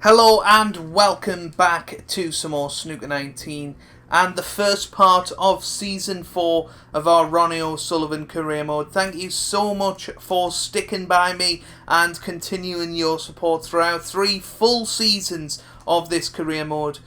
Hello and welcome back to some more Snooker 19 and the first part of Season 4 of our Ronnie O'Sullivan Career Mode. Thank you so much for sticking by me and continuing your support throughout 3 full seasons of this Career Mode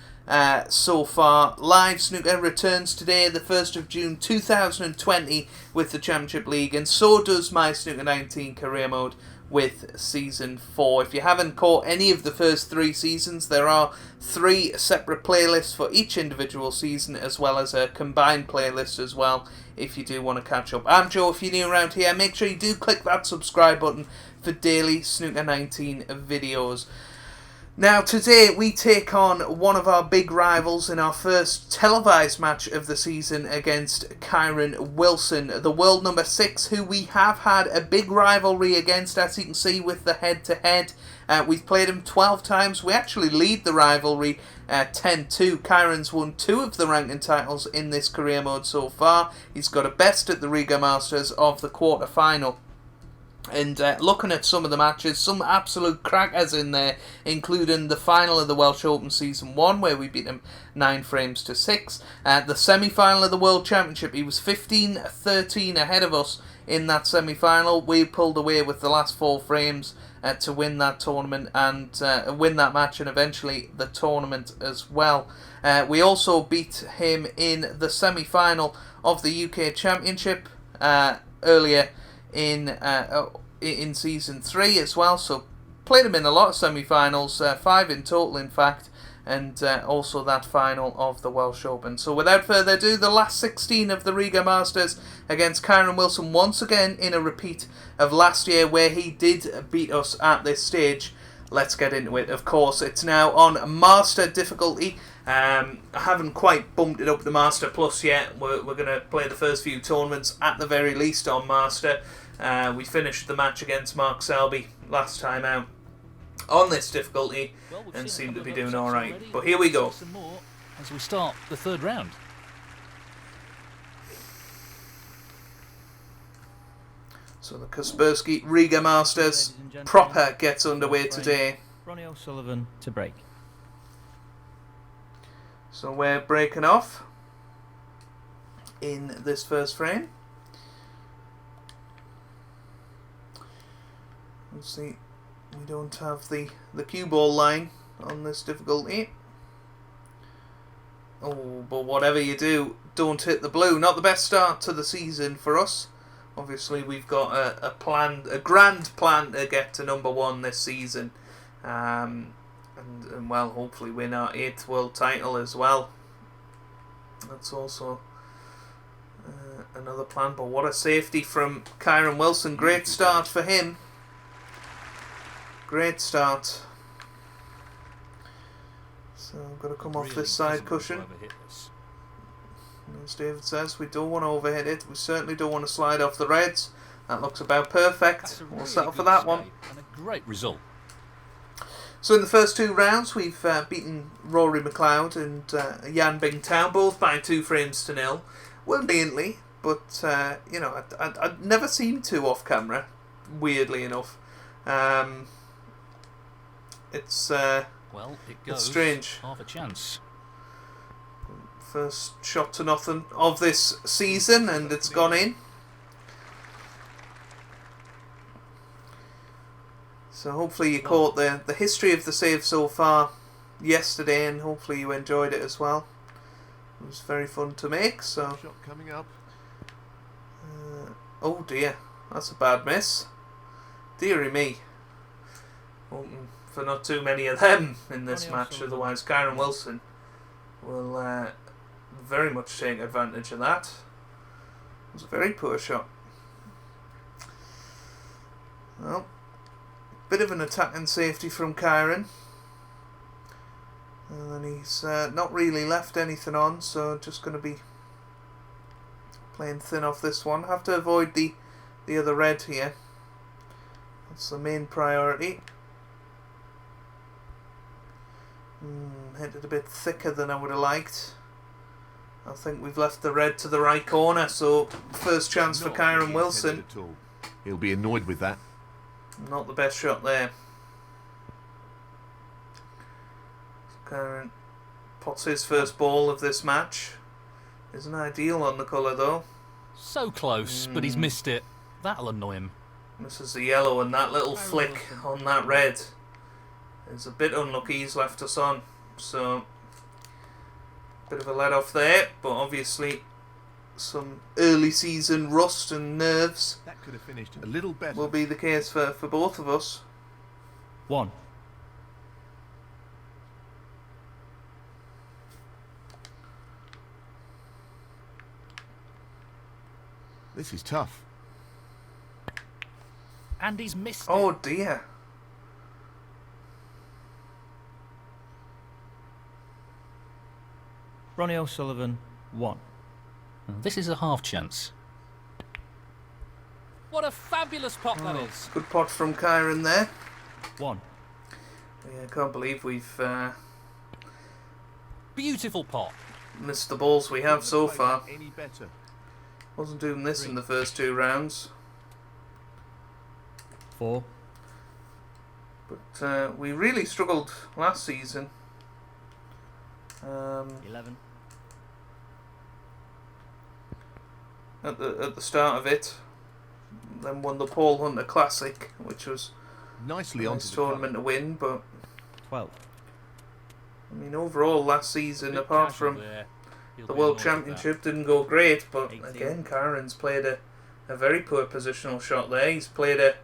so far. Live Snooker returns today, the 1st of June 2020 with the Championship League, and so does my Snooker 19 Career Mode with Season 4. If you haven't caught any of the first 3 seasons, there are 3 separate playlists for each individual season, as well as a combined playlist as well, if you do want to catch up. I'm Joe. If you're new around here, make sure you do click that subscribe button for daily Snooker 19 videos. Now, today we take on one of our big rivals in our first televised match of the season against Kyren Wilson, the world number 6, who we have had a big rivalry against, as you can see with the head-to-head. We've played him 12 times. We actually lead the rivalry 10-2. Kyren's won 2 of the ranking titles in this career mode so far. He's got a best at the Riga Masters of the quarter-final. And looking at some of the matches, some absolute crackers in there, including the final of the Welsh Open Season 1, where we beat him 9 frames to 6. The semi-final of the World Championship, he was 15-13 ahead of us in that semi-final. We pulled away with the last 4 frames to win that tournament and win that match, and eventually the tournament as well. We also beat him in the semi-final of the UK Championship earlier in Season 3 as well, so played him in a lot of semi-finals, 5 in total in fact, and also that final of the Welsh Open. So without further ado, the last 16 of the Riga Masters against Kyren Wilson, once again in a repeat of last year where he did beat us at this stage. Let's get into it. Of course, it's now on Master difficulty. I haven't quite bumped it up to Master Plus yet. We're going to play the first few tournaments at the very least on Master. We finished the match against Mark Selby last time out on this difficulty and seem to be doing alright. But here we go. As we start the 3rd round. So the Kaspersky Riga Masters proper gets underway today. Ronnie O'Sullivan to break. So we're breaking off in this first frame. Let's see, we don't have the cue ball line on this difficulty. Oh, but whatever you do, don't hit the blue. Not the best start to the season for us. Obviously, we've got a grand plan to get to number 1 this season, and well, hopefully win our 8th world title as well. That's also another plan. But what a safety from Kyren Wilson! Great start for him. Great start. So I've got to come off this side cushion. As David says, we don't want to overhit it. We certainly don't want to slide off the reds. That looks about perfect. We'll settle for that one. And a great result. So in the first 2 rounds, we've beaten Rory McLeod and Yan Bingtao, both by 2 frames to 0. Well, brilliantly, but you know, I'd never seen 2 off camera. Weirdly enough, it's well, it goes it's strange. Half a chance. First shot to nothing of this season, and it's gone in. So hopefully you caught the history of the save so far yesterday, and hopefully you enjoyed it as well. It was very fun to make. So shot coming up. Oh dear, that's a bad miss. Deary me. Hoping for not too many of them in this match, otherwise Kyren Wilson will very much take advantage of that. It was a very poor shot. Well, bit of an attacking safety from Kyren, and then he's not really left anything on, so just going to be playing thin off this one. Have to avoid the other red here. That's the main priority. Hit it a bit thicker than I would have liked. I think we've left the red to the right corner, so first chance for Kyren Wilson. He'll be annoyed with that. Not the best shot there. Kyron pots his first ball of this match. Isn't ideal on the colour though. So close, but he's missed it. That'll annoy him. Misses the yellow, and that little flick on that red is a bit unlucky. He's left us on. So, bit of a let off there, but obviously some early season rust and nerves That could have finished a little better. will be the case for both of us. 1. This is tough. And he's missed Oh it. dear. Ronnie O'Sullivan, 1. This is a half chance. What a fabulous pot that is. Good pot from Kyron there. 1. Yeah, I can't believe we've Beautiful pot. missed the balls we have so far. Any better? Wasn't doing this in the first 2 rounds. 4. But we really struggled last season. 11. At the start of it, then won the Paul Hunter Classic, which was Nicely a onto nice the tournament to win. But 12. I mean, overall last season, apart from the World Championship, didn't go great. But 18. again, Kyron's played a very poor positional shot there. He's played a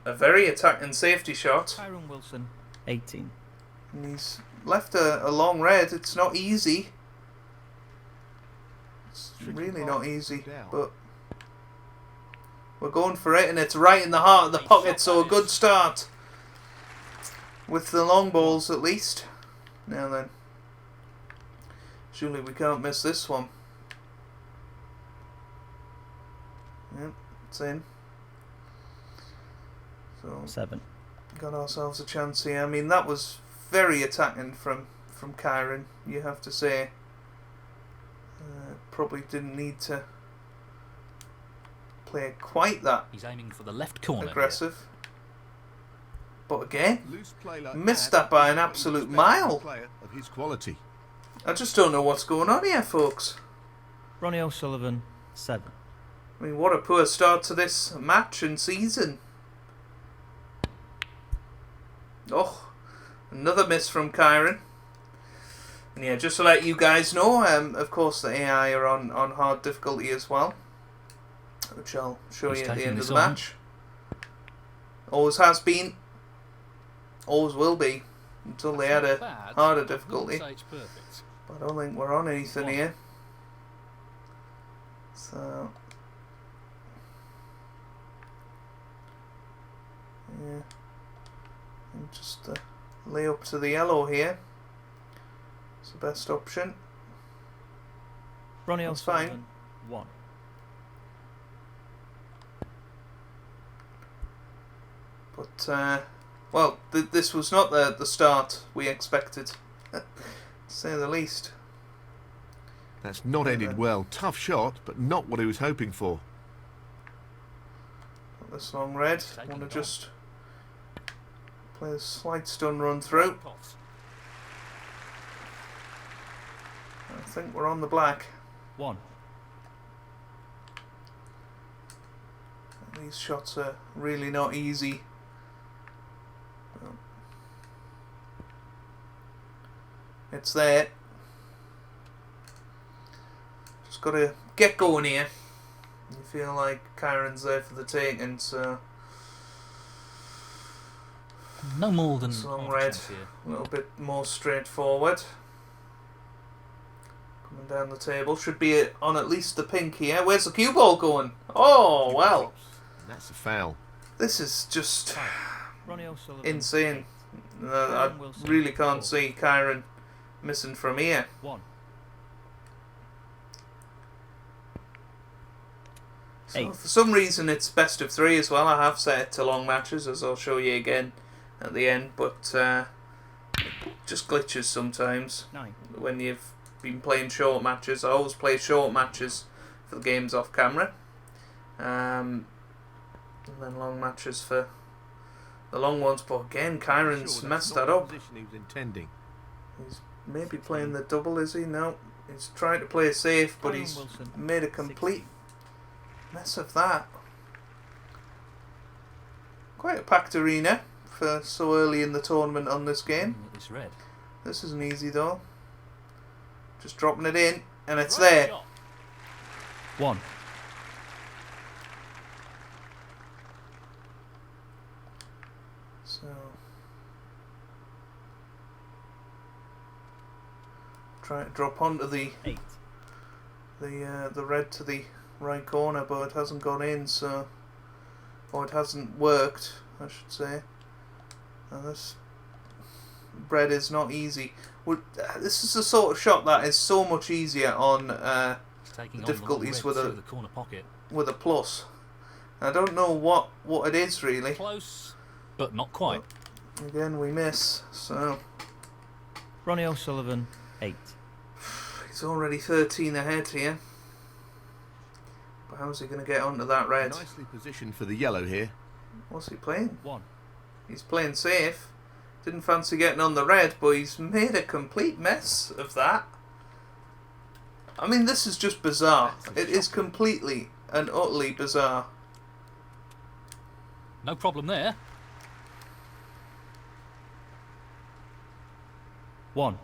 very attacking safety shot, Kyron Wilson, 18. and he's left a long red. It's not easy. It's really not easy, but we're going for it, and it's right in the heart of the pocket, so a good start with the long balls at least. Now then, surely we can't miss this one. Yep, it's in. So 7. got ourselves a chance here. I mean, that was very attacking from Kyron, you have to say. Probably didn't need to play it quite that He's aiming for the left corner. aggressive. But again, Loose play like missed that by an absolute mile. Player of his quality. I just don't know what's going on here, folks. Here. Ronnie O'Sullivan, 7. I mean, what a poor start to this match and season. Oh, another miss from Kyron. And yeah, just to let you guys know, of course the AI are on hard difficulty as well, which I'll show He's you at the taking end of this the on. match. Always has been, always will be, until they add a harder difficulty. But I don't think we're on anything here. So, yeah, and just lay up to the yellow here. It's the best option. Ronnie That's O'Sullivan, fine. 1. But, well, this was not the start we expected, to say the least. That's not ended well. Tough shot, but not what he was hoping for. Got this long red. Taking Want to it just play a slight stun run through. I think we're on the black. 1. These shots are really not easy. It's there. Just got to get going here. You feel like Kyron's there for the taking, so No more than it's long half red, chance here. a little bit more straightforward. Coming down the table, should be on at least the pink here. Where's the cue ball going? Oh well, And that's a foul. this is just Ronnie O'Sullivan, insane. I really can't see Kyron missing from here. 1. So 8. for some reason it's best of 3 as well. I have set it to long matches, as I'll show you again at the end, but it just glitches sometimes 9. when you've been playing short matches. I always play short matches for the games off camera, and then long matches for the long ones. But again, Kyron's Sure, that's messed not that the up. position he was intending. He's maybe playing the double, is he? No. He's trying to play safe, but Kyron he's Wilson, made a complete mess of that. Quite a packed arena for so early in the tournament on this game. It's red. This isn't easy though. Just dropping it in, and it's there. Shot. 1. So try to drop onto the 8. the red to the right corner, but it hasn't gone in, so, or it hasn't worked, I should say. And this red is not easy. This is the sort of shot that is so much easier on Taking difficulties on with the corner pocket. a plus. I don't know what it is really. Close, but not quite. But again, we miss. So Ronnie O'Sullivan 8. he's already 13 ahead here. But how's he going to get onto that red? Nicely positioned for the yellow here. What's he playing? 1. He's playing safe. Didn't fancy getting on the red, but he's made a complete mess of that. I mean, this is just bizarre. It is completely and utterly bizarre. No problem there. 1.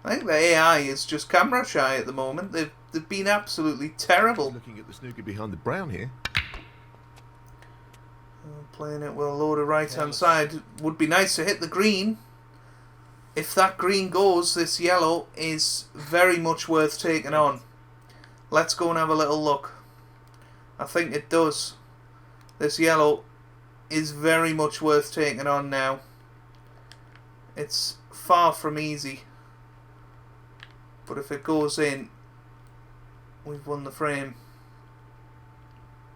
I think the AI is just camera shy at the moment. They've been absolutely terrible. Looking at the snooker behind the brown here. Playing it with a load of right hand side. Would be nice to hit the green. If that green goes, this yellow is very much worth taking on. Let's go and have a little look. I think it does. This yellow is very much worth taking on now. It's far from easy. But if it goes in, we've won the frame.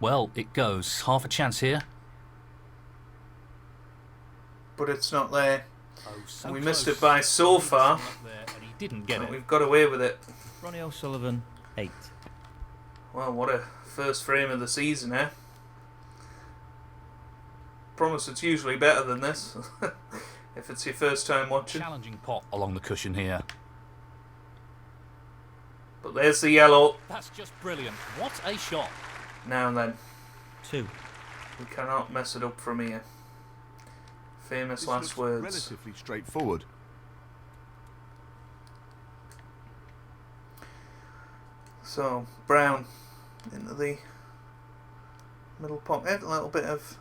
Well, it goes. Half a chance here. But it's not there. Oh, so We close. missed it by so far. There, and he didn't get But it. we've got away with it. Ronnie O'Sullivan 8. Well, what a first frame of the season, eh? Promise it's usually better than this. If it's your first time watching. Challenging pot along the cushion here. But there's the yellow. That's just brilliant. What a shot. Now then, 2. we cannot mess it up from here. Famous This last looks words. relatively straightforward. So, brown into the middle pocket. A little bit of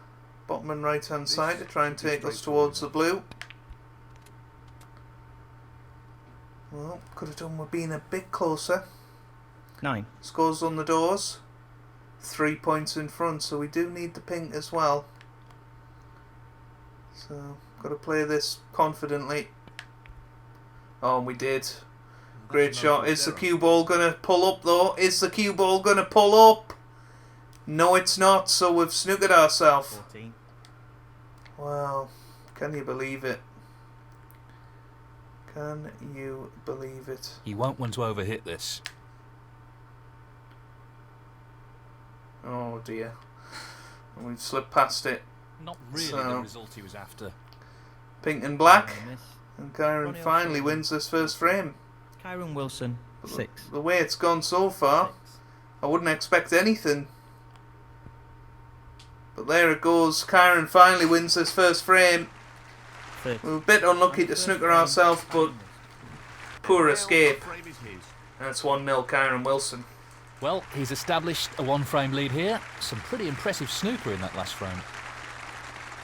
bottom and right hand side to try and take us towards the blue. Well, could have done with being a bit closer. 9. Scores on the doors. 3 points in front, so we do need the pink as well. So, got to play this confidently. Oh, we did. Great shot. Is the cue ball going to pull up though? Is the cue ball going to pull up? No, it's not, so we've snookered ourselves. 14. Wow. Can you believe it? Can you believe it? You won't want to overhit this. Oh dear. And we've slipped past it. Not really So- the result he was after. Pink and black. Miss. And Kyron Ronnie finally O'Sullivan. wins this first frame. Kyron Wilson 6. The way it's gone so far, I wouldn't expect anything. But there it goes. Kyron finally wins this first frame. 30. We were a bit unlucky to snooker ourselves, but poor escape. The frame is his. And it's 1-0 Kyron Wilson. Well, he's established a 1-frame lead here. Some pretty impressive snooker in that last frame.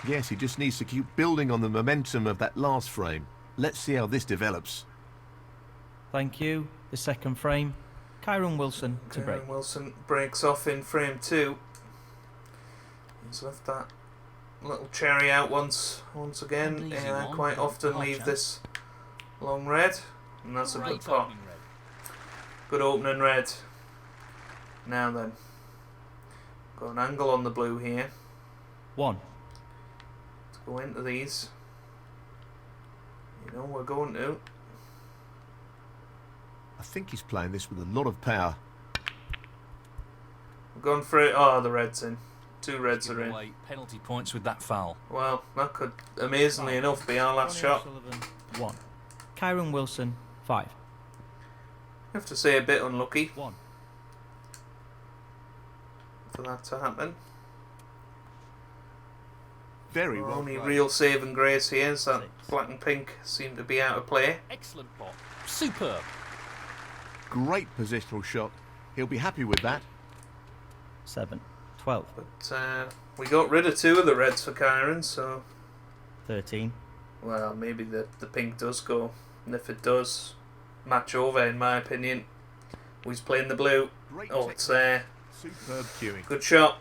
Yes, he just needs to keep building on the momentum of that last frame. Let's see how this develops. Thank you. The second frame. Kyron Wilson to break. Kyron Wilson breaks off in frame 2. He's left that little cherry out once again. An easy And I one, quite but often hard leave chance. this long red. And that's a good Great pot. opening red. Good opening red. Now then. Got an angle on the blue here. 1. Let's go into these. You know we're going to. I think he's playing this with a lot of power. We're going for it. Oh, the red's in. 2 reds are in. Away penalty points with that foul. Well, that could, amazingly enough, be our last Ronnie shot. O'Sullivan, 1. Kyron Wilson, 5. I have to say a bit unlucky 1. for that to happen. Very well Only played. real saving grace here is that 6. black and pink seem to be out of play. Excellent pot. Superb. Great positional shot. He'll be happy with that. 7. 12. But we got rid of 2 of the reds for Kyron, so 13. well, maybe the pink does go. And if it does, match over in my opinion. He's playing the blue. Great Oh, it's technique. Superb cueing. good shot.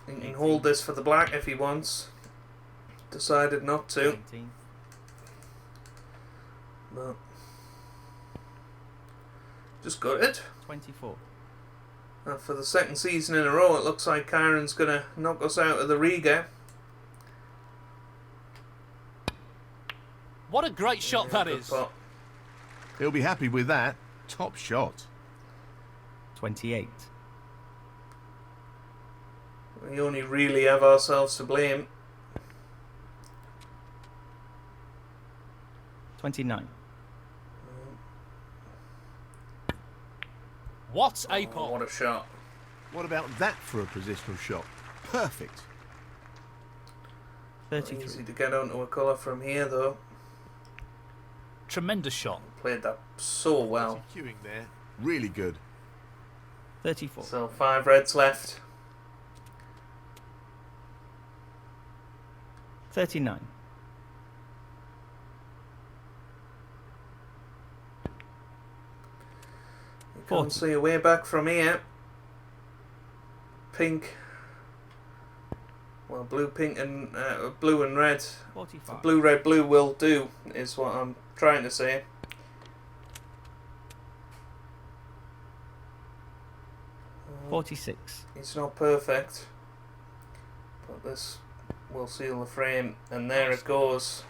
He can hold this for the black if he wants. Decided not to. 19. But just got it. 24. And for the second season in a row, it looks like Kyron's going to knock us out of the Riga. What a great shot that Good is. pot. He'll be happy with that. Top shot. 28. We only really have ourselves to blame. 29. What a Oh, pot. what a shot. What about that for a positional shot? Perfect. 33. Easy to get onto a colour from here though. Tremendous shot. Played that so well. Cueing there. Really good. 34. So 5 reds left. 39. You can't 40. see a way back from here. Pink. Well, blue, pink, and blue and red. 45. Blue, red, blue will do, is what I'm trying to say. Uh, 46. It's not perfect, but this will seal the frame, and there it goes.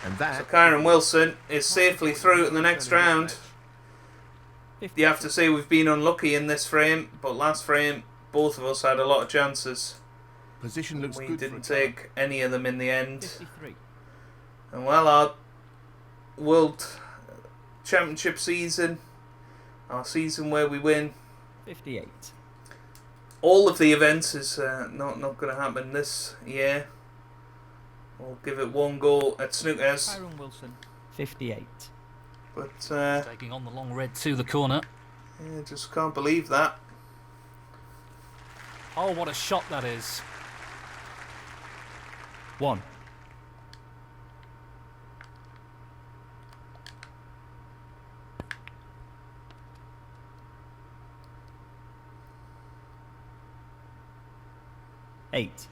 And that... So Kyron Wilson is safely through to the next round. 50. You have to say we've been unlucky in this frame, but last frame both of us had a lot of chances. Position looks We good didn't for a take any of them in the end. 53. And well, our World Championship season, our season where we win 58. all of the events, is not going to happen this year. We'll give it one go at Snookers, Kyron Wilson. 58. but Taking on the long red to the corner. yeah, just can't believe that. Oh, what a shot that is. 1. Eight.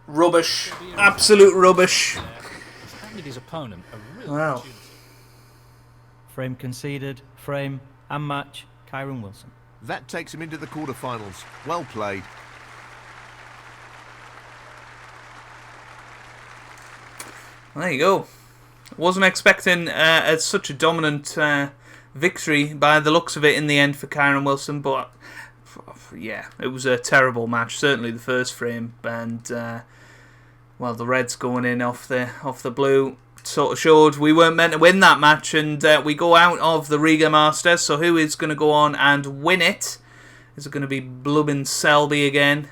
Rubbish, absolute rubbish. He's handed his opponent a real Wow. opportunity. Frame conceded. Frame and match. Kyron Wilson. That takes him into the quarterfinals. Well played. There you go. Wasn't expecting such a dominant victory by the looks of it in the end for Kyron Wilson, but yeah, it was a terrible match. Certainly the first frame, and well, the Reds going in off the blue sort of showed we weren't meant to win that match, and we go out of the Riga Masters. So who is going to go on and win it? Is it going to be Blubbin Selby again?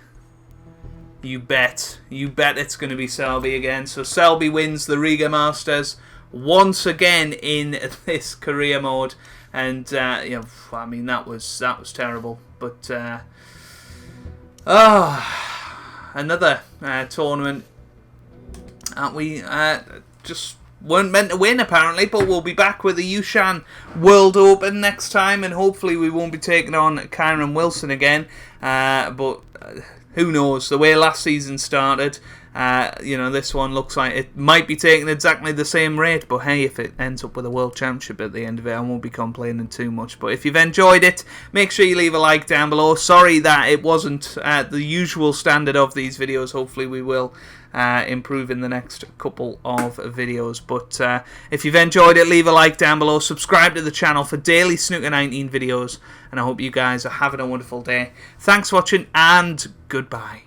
You bet it's going to be Selby again. So Selby wins the Riga Masters once again in this career mode, and yeah, I mean that was terrible. But another tournament that we just weren't meant to win apparently. But we'll be back with the Yushan World Open next time, and hopefully we won't be taking on Kyron Wilson again. But who knows? The way last season started, This one looks like it might be taking exactly the same rate, but hey, if it ends up with a World Championship at the end of it, I won't be complaining too much. But if you've enjoyed it, make sure you leave a like down below. Sorry that it wasn't the usual standard of these videos. Hopefully we will improve in the next couple of videos. But if you've enjoyed it, leave a like down below. Subscribe to the channel for daily Snooker 19 videos. And I hope you guys are having a wonderful day. Thanks for watching, and goodbye.